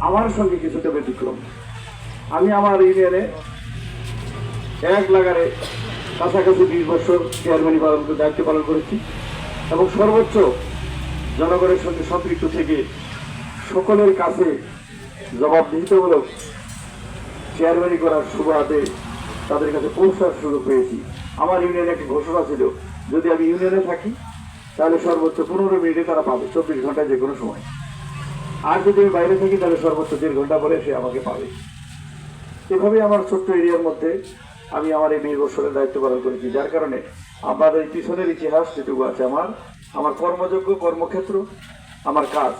আমার সঙ্গে কিছুটা ব্যতিক্রম। আমি আমার ইউনিয়নে এক লাগারে কাছাকাছি 20 বছর চেয়ারম্যানি দায়িত্ব পালন করেছি এবং সর্বোচ্চ জনগণের সঙ্গে সম্পৃক্ত থেকে সকলের কাছে জবাবদিহিতামূলক চেয়ারম্যানি করার সুবাদে তাদের কাছে পৌঁছার সুযোগ পেয়েছি। আমার ইউনিয়নে একটি ঘোষণা ছিল, যদি আমি ইউনিয়নে থাকি তাহলে সর্বোচ্চ 15 মিনিটে তারা পাবে, 24 ঘন্টায় যে কোনো সময়। আর যদি আমি বাইরে থাকি তাহলে সর্বোচ্চ 1.5 ঘন্টা পরে সে আমাকে পাবে। এভাবেই আমার ছোট্ট এরিয়ার মধ্যে আমি আমার এই 20 বছরের দায়িত্ব পালন করেছি, যার কারণে আপনাদের এই পিছনের ইতিহাস যেটুকু আছে আমার কর্মযোগ্য কর্মক্ষেত্র, আমার কাজ,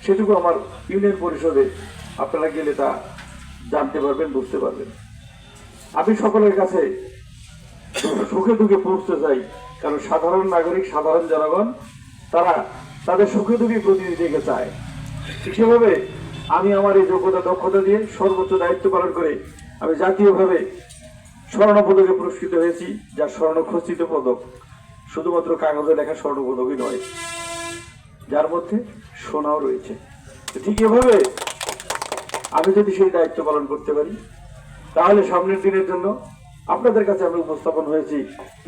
সেটুকু আমার ইউনিয়ন পরিষদে আপনারা গেলে তা জানতে পারবেন, বুঝতে পারবেন। আমি সকলের কাছে সুখে দুঃখে পৌঁছতে চাই, কারণ সাধারণ নাগরিক, সাধারণ জনগণ তারা তাদের সুখে দুঃখে প্রতিনিধিকে চায়। ঠিক সেভাবে আমি আমার এই যোগ্যতা দক্ষতা দিয়ে সর্বোচ্চ দায়িত্ব পালন করে আমি জাতীয়ভাবে স্বর্ণ পদকে পুরস্কৃত হয়েছি, যা স্বর্ণখচিত পদক, শুধুমাত্র কাগজে লেখা স্বর্ণ পদকই নয়, যার মধ্যে সোনাও রয়েছে। ঠিক এভাবে আমি যদি সেই দায়িত্ব পালন করতে পারি তাহলে সামনের দিনের জন্য আপনাদের কাছে আমি উপস্থাপন হয়েছি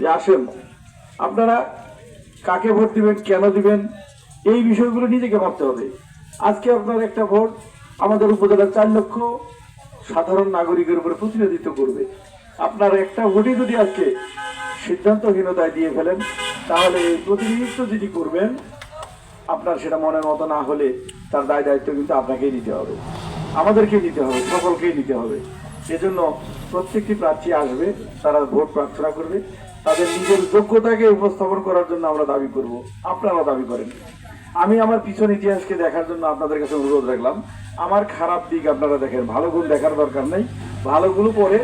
যে আসেন আপনারা কাকে ভোট দিবেন, কেন দিবেন, এই বিষয়গুলো নিজেকে ভাবতে হবে। আজকে আপনার একটা ভোট আমাদের উপজেলার 4 লক্ষ সাধারণ নাগরিকের উপরে প্রতিনিধিত্ব করবে। আপনার একটা ভোটই যদি আজকে সিদ্ধান্তহীনতায় দিয়ে ফেলেন তাহলে এই প্রতিনিধিত্ব যেটি করবেন আপনার সেটা মনের মতো না হলে তার দায় দায়িত্ব কিন্তু আপনাকেই নিতে হবে, আমাদেরকেই নিতে হবে, সকলকেই নিতে হবে। সেজন্য প্রত্যেকটি প্রার্থী আসবে, তারা ভোট প্রার্থনা করবে, তাদের নিজের যোগ্যতাকে উপস্থাপন করার জন্য আমরা দাবি করব, আপনারা দাবি করেন। আমি আমার পিছন ইতিহাসকে দেখার জন্য আপনাদের কাছে অনুরোধ রাখলাম। আমার খারাপ দিক আপনারা দেখেন, ভালো গুণ দেখার দরকার নেই, ভালোগুলো পরে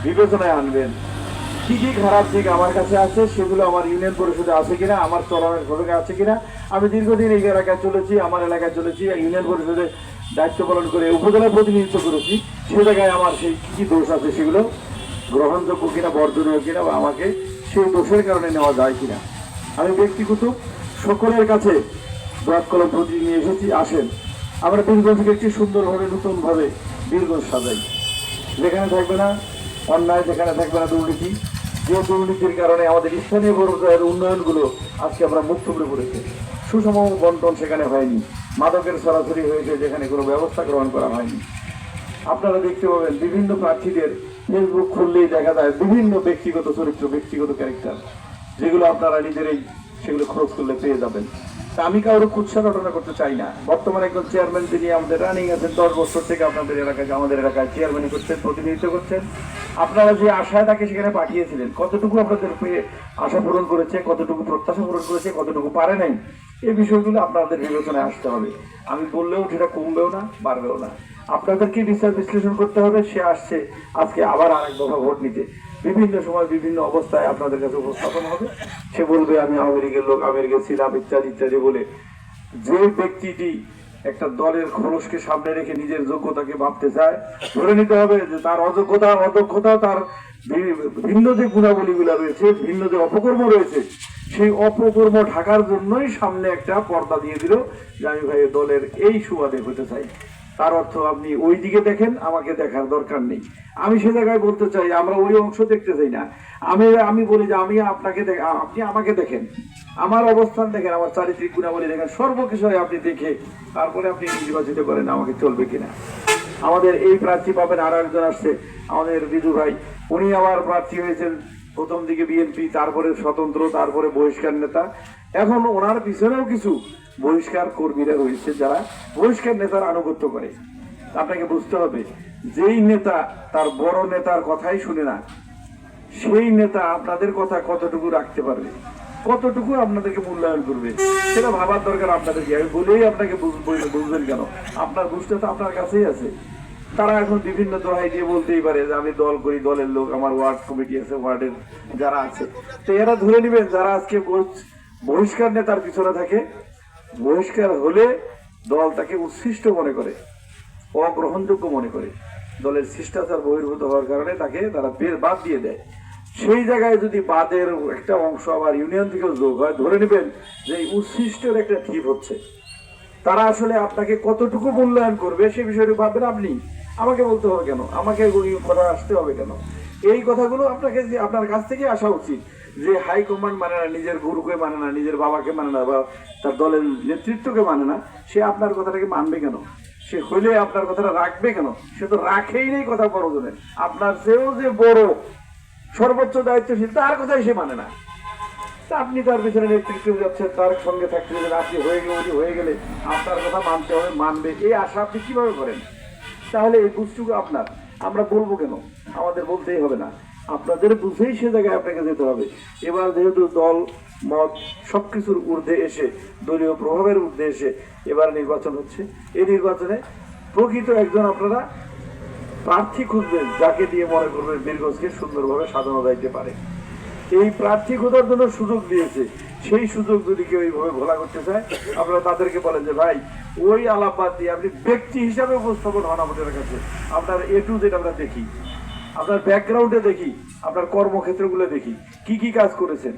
বিবেচনায় আনবেন। কি কি খারাপ দিক আমার কাছে আছে সেগুলো আমার ইউনিয়ন পরিষদে আছে কিনা, আমার চলনের ঘটকে আছে কিনা। আমি দীর্ঘদিন এই এলাকায় চলেছি, আমার এলাকায় চলেছি, ইউনিয়ন পরিষদে দায়িত্ব পালন করে উপজেলায় প্রতিনিধিত্ব করেছি। সে জায়গায় আমার সেই কি কি দোষ আছে সেগুলো গ্রহণযোগ্য কিনা, বর্জনীয় কিনা, বা আমাকে সেই দোষের কারণে নেওয়া যায় কিনা। আমি ব্যক্তিগত সকলের কাছে ব্রাত কলম প্রতি নিয়ে এসেছি। আসেন আমরা বীরগঞ্জকে একটি সুন্দরভাবে নতুনভাবে বীরগঞ্জ সাজাই, যেখানে থাকবে না অন্যায়, যেখানে থাকবে না দুর্নীতি। যে দুর্নীতির কারণে আমাদের স্থানীয় পর্যায়ের উন্নয়নগুলো আজকে আমরা মুক্ত করে পড়েছি, সুষম বন্টন সেখানে হয়নি, মাদকের সরাসরি হয়েছে যেখানে কোনো ব্যবস্থা গ্রহণ করা হয়নি। আপনারা দেখতে পাবেন বিভিন্ন প্রার্থীদের ফেসবুক খুললেই দেখা যায় বিভিন্ন ব্যক্তিগত চরিত্র, ব্যক্তিগত ক্যারেক্টার, যেগুলো আপনারা নিজেরাই সেগুলো খরচ করলে পেয়ে যাবেন। তা আমি কারো কুৎসা ঘটনা করতে চাই না। বর্তমানে একজন চেয়ারম্যান যিনি আমাদের রানিং আছেন 10 বছর থেকে আপনাদের এলাকায়, আমাদের এলাকায় চেয়ারম্যানই করছেন, প্রতিনিধিত্ব করছেন। আপনারা যে আশায় তাকে সেখানে পাঠিয়েছিলেন, কতটুকু আপনাদের আশা পূরণ করেছে, কতটুকু প্রত্যাশা পূরণ করেছে, কতটুকু পারে নাই, এই বিষয়গুলো আপনাদের বিবেচনায় আসতে হবে। আমি বললেও সেটা কমবেও না, বাড়বেও না। আপনাদেরকে বিচার বিশ্লেষণ করতে হবে। সে আসছে আজকে আবার আরেক দফা ভোট নিতে, বিভিন্ন সময় বিভিন্ন অবস্থায় আপনাদের কাছে উপস্থাপন হবে। সে বলবে আমি আমেরিকার লোক, আমেরিকা ছিলাম, ইত্যাদি ইত্যাদি বলে। যে ব্যক্তিটি একটা দলের খরচকে সামনে রেখে নিজের যোগ্যতাকে ভাবতে চায়, ধরে নিতে হবে যে তার অযোগ্যতা, অদক্ষতা, তার ভিন্ন যে গুণাবলীগুলো রয়েছে, ভিন্ন যে অপকর্ম রয়েছে, সেই অপকর্ম ঢাকার জন্যই সামনে একটা পর্দা দিয়ে দিল যে আমি ভাই দলের এই সুবাদে হতে চাই। তার অর্থ আপনি ওই দিকে দেখেন, আমাকে দেখার দরকার নেই। আমি সে জায়গায় বলতে চাই আমরা ওই অংশ দেখতে চাই না। আমি বলি যে আমি আপনাকে আপনি আমাকে দেখেন, আমার অবস্থান দেখেন, আমার চারিত্রিক গুণাবলী দেখেন, সর্বকিছুই আপনি দেখে তারপরে আপনি নির্বাচিত করেন আমাকে চলবে কিনা। আমাদের এই প্রার্থী পাবেন, আরো একজন আসছে আমাদের বিজু ভাই, উনি আবার প্রার্থী হয়েছেন প্রথম দিকে বিএনপি, তারপরে স্বতন্ত্র, তারপরে বহিষ্কার নেতা। এখন ওনার পিছনেও কিছু বহিষ্কার কর্মীরা রয়েছে যারা বহিষ্কার নেতার আনুগত্য করে। আপনাকে বুঝতে হবে, যেই নেতা তার বড় নেতার কথাই শুনে না, সেই নেতা আপনাদের কথা কতটুকু রাখতে পারবে, কতটুকু আপনাদেরকে মূল্যায়ন করবে, সেটা ভাবার দরকার আপনাদেরকে। আমি বলেই আপনাকে বুঝবেন কেন, আপনার বুঝতে তো আপনার কাছেই আছে। তারা এখন বিভিন্ন দোহাই দিয়ে বলতেই পারে যে আমি দল করি, দলের লোক, আমার ওয়ার্ড কমিটি আছে, ওয়ার্ডের যারা আছে। তো এরা ধরে নেবেন যারা আজকে বহিষ্কার নেতার পিছনে থাকে, বহিষ্কার হলে দল তাকে উচ্ছিষ্ট মনে করে, অগ্রহণযোগ্য মনে করে, দলের শিষ্টাচার বহির্ভূত হওয়ার কারণে তাকে তারা বাদ দিয়ে দেয়। সেই জায়গায় যদি বাদের একটা অংশ আবার ইউনিয়ন থেকেও যোগ হয়, ধরে নেবেন যে উচ্ছিষ্টের একটা ঠিপ হচ্ছে। তারা আসলে আপনাকে কতটুকু মূল্যায়ন করবে সে বিষয়টি ভাববেন আপনি। আমাকে বলতে হবে কেন, আমাকে কথা আসতে হবে কেন? এই কথাগুলো আপনাকে আপনার কাছ থেকে আসা উচিত। যে হাই কমান্ড মানে না, নিজের গুরুকে মানে না, নিজের বাবাকে মানে না, বা তার দলের নেতৃত্বকে মানে না, সে আপনার কথাটাকে মানবে কেন? সে হইলে আপনার কথাটা রাখবে কেন? সে তো রাখেই নেই কথা বড়জনের। আপনার চেয়েও যে বড় সর্বোচ্চ দায়িত্বশীল তার কথাই সে মানে না। তা আপনি তার পিছনে নেতৃত্ব যাচ্ছেন, তার সঙ্গে থাকতে গেলেন, আপনি হয়ে গেলে আপনার কথা মানতে হবে, মানবে, এই আশা আপনি কিভাবে করেন? তাহলে এই বুঝটুকু আপনার, আমরা বলবো কেন? আমাদের বলতেই হবে না, আপনাদের বুঝেই সে জায়গায় আপনাকে যেতে হবে। এবার যেহেতু দল মত সবকিছুর ঊর্ধ্বে এসে, দলীয় প্রভাবের ঊর্ধ্বে এসে এবার নির্বাচন হচ্ছে, এই নির্বাচনে প্রকৃত একজন আপনারা প্রার্থী খুঁজবেন যাকে দিয়ে মনে করবেন বীরগঞ্জকে সুন্দরভাবে সাজানো যাইতে পারে। এই প্রার্থী খোঁজার জন্য সুযোগ দিয়েছে, সেই সুযোগ যদি কেউ এইভাবে ঘোলা করতে চায়, আপনারা তাদেরকে বলেন যে ভাই ওই আলাপ বাদ দিয়ে আপনি ব্যক্তি হিসাবে উপস্থাপন হন আমাদের কাছে। আপনার এ টু জেড আমরা দেখি, আপনার ব্যাকগ্রাউন্ডে দেখি, আপনার কর্মক্ষেত্রগুলো দেখি, কি কি কাজ করেছেন।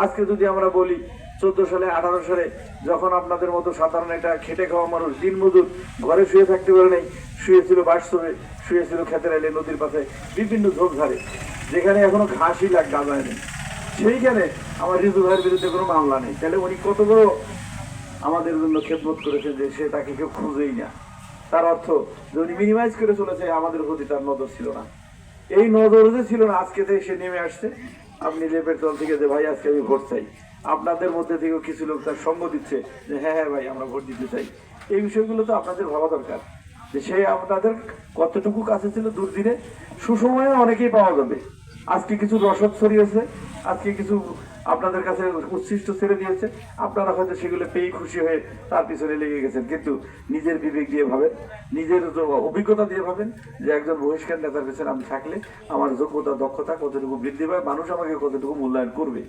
আজকে যদি আমরা বলি 14 সালে 18 সালে যখন আপনাদের মতো সাধারণ একটা খেটে খাওয়া মানুষ দিনমজুর ঘরে শুয়ে থাকতে পারে নাই, শুয়েছিল বাসস্টপে, শুয়েছিল খেতের এলে নদীর পাশে বিভিন্ন ঝোপঝাড়ে, যেখানে এখনো ঘাসই গাছ হয়নি, সেইখানে আমার ঋতু ভাইয়ের বিরুদ্ধে কোনো মামলা নেই। তাহলে উনি কত বড় আমাদের জন্য খেদমত করেছেন যে সে তাকে কেউ খুঁজেই না। তার অর্থ যে উনি মিনিমাইজ করে চলেছে, আমাদের প্রতি তার নজর ছিল না। এই নজর যে ছিল না, আজকে থেকে সে নেমে আসছে। আপনি লেপের তল থেকে যে ভাই আজকে আমি ভোট চাই, আপনাদের মধ্যে থেকেও কিছু লোক তার সঙ্গ দিচ্ছে যে হ্যাঁ হ্যাঁ ভাই আমরা ভোট দিতে চাই। এই বিষয়গুলো তো আপনাদের ভাবা দরকার যে সে আপনাদের কতটুকু কাছে ছিল। দুর্দিনে সুসময়ে অনেকেই পাওয়া যাবে। আজকে কিছু রসদ ছড়িয়েছে, আজকে কিছু আপনাদের কাছে উচ্ছিষ্ট ছেড়ে দিয়েছে, আপনারা হয়তো সেগুলো পেয়ে খুশি হয়ে তার পিছনে লেগে গেছেন। কিন্তু নিজের বিবেক দিয়ে ভাবেন, নিজের অভিজ্ঞতা দিয়ে ভাবেন যে একজন বহিষ্কার নেতার পেছনে আমি থাকলে আমার যোগ্যতা দক্ষতা কতটুকু বৃদ্ধি পায়, মানুষ আমাকে কতটুকু মূল্যায়ন করবে,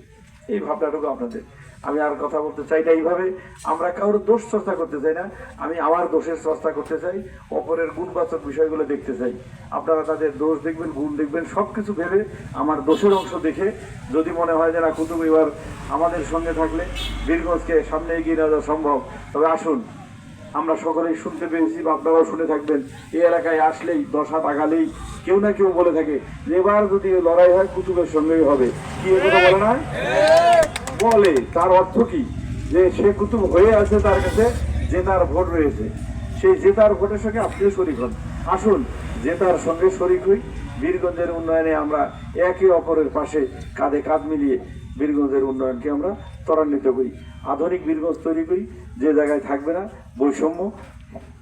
এই ভাবনাটুকু আপনাদের। আমি আর কথা বলতে চাই না এইভাবে। আমরা কারোর দোষ চর্চা করতে চাই না, আমি আমার দোষের চর্চা করতে চাই, অপরের গুণবাচক বিষয়গুলো দেখতে চাই। আপনারা তাদের দোষ দেখবেন, গুণ দেখবেন, সবকিছু ভেবে আমার দোষের অংশ দেখে যদি মনে হয় যে না কুতুব এবার আমাদের সঙ্গে থাকলে বীরগঞ্জকে সামনে এগিয়ে নেওয়া যাওয়া সম্ভব, তবে আসুন। আমরা সকলেই শুনতে পেয়েছি বা আপনারাও শুনে থাকবেন, এই এলাকায় আসলেই 10 হাত আগালেই কেউ না কেউ বলে থাকে যে এবার যদি লড়াই হয় কুতুবের সঙ্গেই হবে। কি কথা বলে না? বলে। তার অর্থ কি? যে সে কুতুব হয়ে আছে, তার কাছে জেতার ভোট রয়েছে, সেই জেতার ভোটের সঙ্গে আপনিও শরিক হন। আসুন জেতার সঙ্গে শরিক হই, বীরগঞ্জের উন্নয়নে আমরা একে অপরের পাশে কাঁধে কাঁধ মিলিয়ে বীরগঞ্জের উন্নয়নকে আমরা ত্বরান্বিত করি, আধুনিক বীরগঞ্জ তৈরি করি, যে জায়গায় থাকবে না বৈষম্য,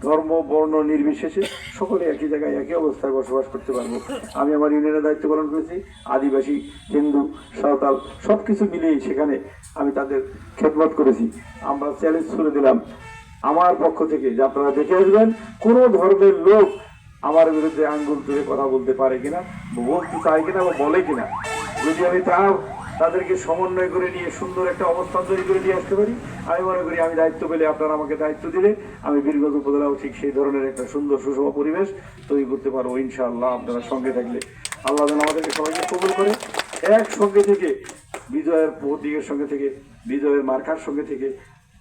ধর্ম বর্ণ নির্বিশেষে সকলে একই জায়গায় একই অবস্থায় বসবাস করতে পারবো। আমি আমার ইউনিয়নের দায়িত্ব পালন করেছি, আদিবাসী, হিন্দু, সাঁওতাল সবকিছু মিলিয়ে সেখানে আমি তাদের খেদমত করেছি। আমরা চ্যালেঞ্জ করে দিলাম আমার পক্ষ থেকে যে আপনারা দেখে আসবেন কোনো ধর্মের লোক আমার বিরুদ্ধে আঙ্গুল তুলে কথা বলতে পারে কিনা, বলতে চায় কিনা বা বলে কিনা। যদি আমি তাদেরকে সমন্বয় করে নিয়ে সুন্দর একটা অবস্থান তৈরি করে দিয়ে আসতে পারি, আমি মনে করি আমি দায়িত্ব পেলে, আপনারা আমাকে দায়িত্ব দিলে আমি বীরগঞ্জ উপজেলাও ঠিক সেই ধরনের একটা সুন্দর সুষম পরিবেশ তৈরি করতে পারবো ইনশাআল্লাহ। আপনারা সঙ্গে থাকলে আল্লাহ যেন আমাদেরকে সবাইকে কবুল করে, একসঙ্গে থেকে বিজয়ের প্রতীকের সঙ্গে থেকে, বিজয়ের মার্কার সঙ্গে থেকে,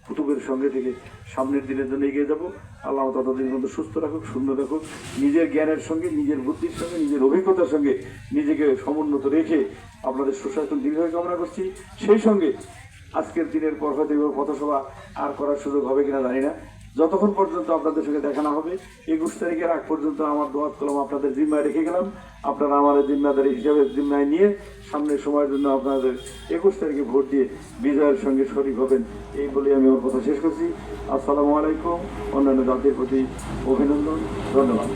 কুতুবের সঙ্গে থেকে সামনের দিনের জন্য এগিয়ে যাবো। আল্লাহ ততদিন পর্যন্ত সুস্থ রাখুক, সুন্দর রাখুক, নিজের জ্ঞানের সঙ্গে, নিজের বুদ্ধির সঙ্গে, নিজের অভিজ্ঞতার সঙ্গে নিজেকে সমুন্নত রেখে আপনাদের সুস্বাস্থ্য দীর্ঘায়ু কামনা করছি। সেই সঙ্গে আজকের দিনের পর হয়তো এবার পথসভা আর করার সুযোগ হবে কিনা জানি না, যতক্ষণ পর্যন্ত আপনাদের সঙ্গে দেখা না হবে 21 তারিখের আগ পর্যন্ত আমার দোয়াত কলম আপনাদের জিম্মায় রেখে গেলাম। আপনারা আমার জিম্মাদারি হিসাবে জিম্মায় নিয়ে সামনের সময়ের জন্য আপনাদের 21 তারিখে ভোট দিয়ে বিজয়ের সঙ্গে শরিক হবেন, এই বলে আমি আমার কথা শেষ করছি। আসসালামু আলাইকুম। অন্যান্য জাতির প্রতি অভিনন্দন, ধন্যবাদ।